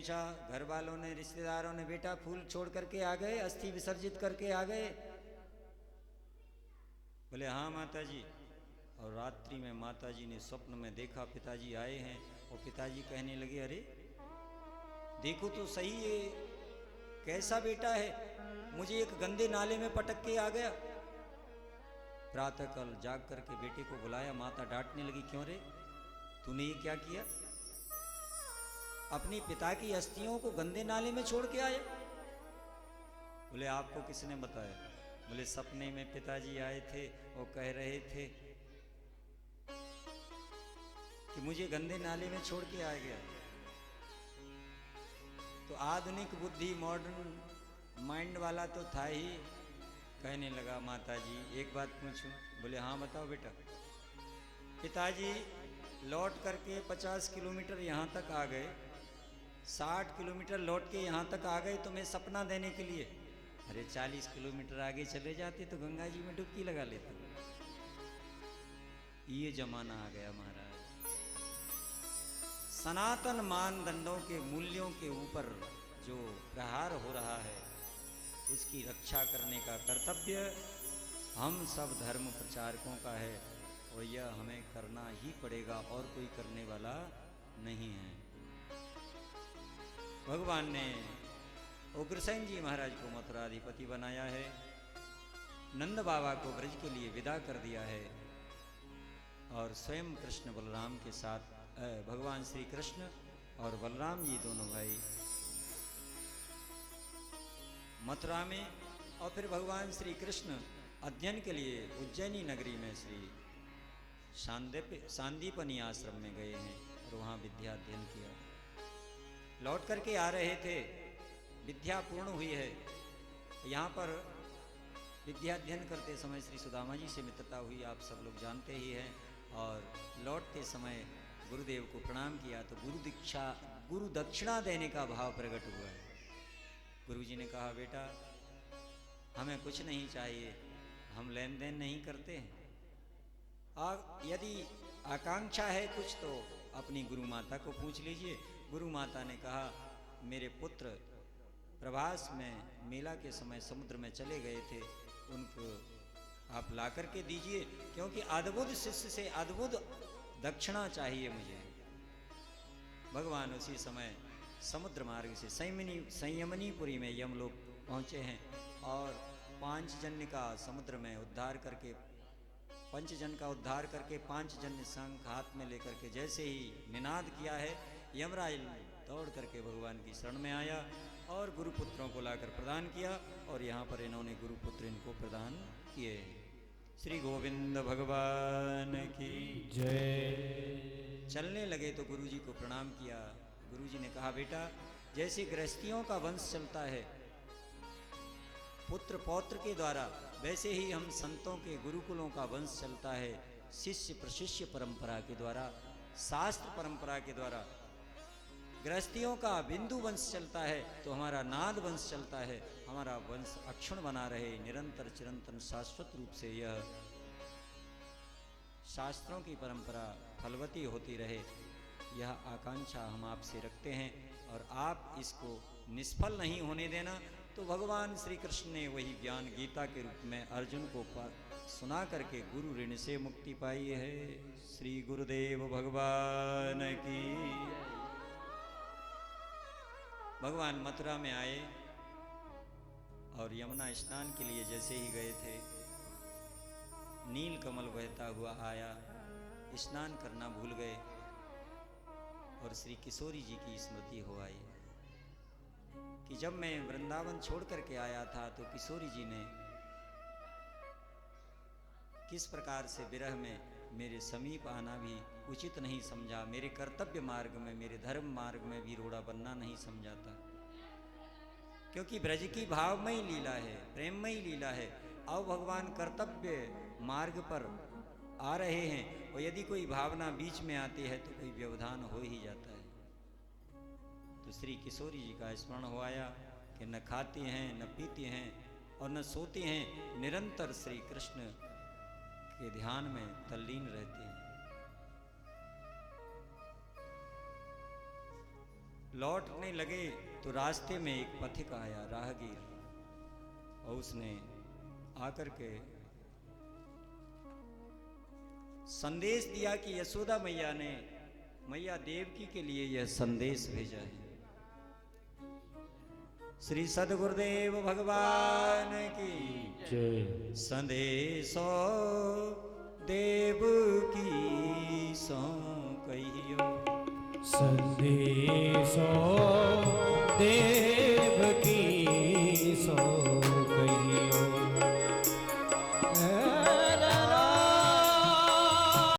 पूछा, घर वालों ने, रिश्तेदारों ने, बेटा फूल छोड़ करके आ गए, अस्थि विसर्जित करके आ गए? बोले हाँ माता जी। और रात्रि में माता जी ने स्वप्न में देखा पिताजी आए हैं, और पिताजी कहने लगे अरे देखो तो सही, ये कैसा बेटा है, मुझे एक गंदे नाले में पटक के आ गया। प्रातःकाल जाग करके बेटे को बुलाया, माता डांटने लगी, क्यों रे तूने ये क्या किया, अपनी पिता की अस्थियों को गंदे नाले में छोड़ के आया? बोले आपको किसने बताया? बोले सपने में पिताजी आए थे, वो कह रहे थे कि मुझे गंदे नाले में छोड़ के आ गया। तो आधुनिक बुद्धि, मॉडर्न माइंड वाला तो था ही। कहने लगा माता जी एक बात पूछूं? बोले हाँ बताओ बेटा। पिताजी लौट करके 50 किलोमीटर यहाँ तक आ गए, 60 किलोमीटर लौट के यहाँ तक आ गए तुम्हें सपना देने के लिए। अरे 40 किलोमीटर आगे चले जाते तो गंगा जी में डुबकी लगा लेते। ये जमाना आ गया महाराज। सनातन मानदंडों के मूल्यों के ऊपर जो प्रहार हो रहा है, उसकी रक्षा करने का कर्तव्य हम सब धर्म प्रचारकों का है, और यह हमें करना ही पड़ेगा, और कोई करने वाला नहीं है। भगवान ने उग्रसेन जी महाराज को मथुराधिपति बनाया है, नंद बाबा को ब्रज के लिए विदा कर दिया है, और स्वयं कृष्ण बलराम के साथ भगवान श्री कृष्ण और बलराम जी दोनों भाई मथुरा में, और फिर भगवान श्री कृष्ण अध्ययन के लिए उज्जैनी नगरी में श्री सांदीपनी आश्रम में गए हैं, और वहाँ विद्या अध्ययन किया। लौट करके आ रहे थे, विद्या पूर्ण हुई है। यहाँ पर विद्या अध्ययन करते समय श्री सुदामा जी से मित्रता हुई, आप सब लोग जानते ही हैं। और लौटते समय गुरुदेव को प्रणाम किया तो गुरु दक्षिणा देने का भाव प्रकट हुआ है। गुरुजी ने कहा बेटा हमें कुछ नहीं चाहिए, हम लेन देन नहीं करते हैं, और यदि आकांक्षा है कुछ तो अपनी गुरु माता को पूछ लीजिए। गुरु माता ने कहा मेरे पुत्र प्रवास में मेला के समय समुद्र में चले गए थे, उनको आप ला करके दीजिए, क्योंकि अद्भुत शिष्य से अद्भुत दक्षिणा चाहिए मुझे। भगवान उसी समय समुद्र मार्ग से संयमनीपुरी में यमलोक पहुँचे हैं, और पांचजन्य का समुद्र में उद्धार करके, पंचजन का उद्धार करके पांचजन्य शंख हाथ में लेकर के जैसे ही निनाद किया है, यमराज दौड़ करके भगवान की शरण में आया और गुरुपुत्रों को लाकर प्रदान किया, और यहाँ पर इन्होंने गुरुपुत्र इनको प्रदान किए। श्री गोविंद भगवान की जय। चलने लगे तो गुरुजी को प्रणाम किया। गुरुजी ने कहा बेटा जैसे गृहस्थियों का वंश चलता है पुत्र पौत्र के द्वारा, वैसे ही हम संतों के गुरुकुलों का वंश चलता है शिष्य प्रशिष्य परंपरा के द्वारा, शास्त्र परंपरा के द्वारा। गृहस्थियों का बिंदु वंश चलता है तो हमारा नाद वंश चलता है, हमारा वंश अक्षुण बना रहे निरंतर चिरंतन शाश्वत रूप से, यह शास्त्रों की परंपरा फलवती होती रहे, यह आकांक्षा हम आपसे रखते हैं, और आप इसको निष्फल नहीं होने देना। तो भगवान श्री कृष्ण ने वही ज्ञान गीता के रूप में अर्जुन को सुना करके गुरु ऋण से मुक्ति पाई है। श्री गुरुदेव भगवान की। भगवान मथुरा में आए और यमुना स्नान के लिए जैसे ही गए थे, नील कमल बहता हुआ आया, स्नान करना भूल गए और श्री किशोरी जी की स्मृति हो आई कि जब मैं वृंदावन छोड़ करके आया था तो किशोरी जी ने किस प्रकार से विरह में मेरे समीप आना भी उचित नहीं समझा, मेरे कर्तव्य मार्ग में, मेरे धर्म मार्ग में भी रोड़ा बनना नहीं समझा था, क्योंकि ब्रज की भावमयी लीला है, प्रेममयी लीला है। अब भगवान कर्तव्य मार्ग पर आ रहे हैं, और यदि कोई भावना बीच में आती है तो कोई व्यवधान हो ही जाता है। तो श्री किशोरी जी का स्मरण हो आया कि न खाती हैं न पीती हैं और न सोती हैं, निरंतर श्री कृष्ण के ध्यान में तल्लीन रहते हैं। लौटने लगे तो रास्ते में एक पथिक आया, राहगीर, और उसने आकर के संदेश दिया कि यशोदा मैया ने मैया देवकी के लिए यह संदेश भेजा है। श्री सद्गुरुदेव भगवान की जय। संदेशो देव की सो कहियो, संदेशो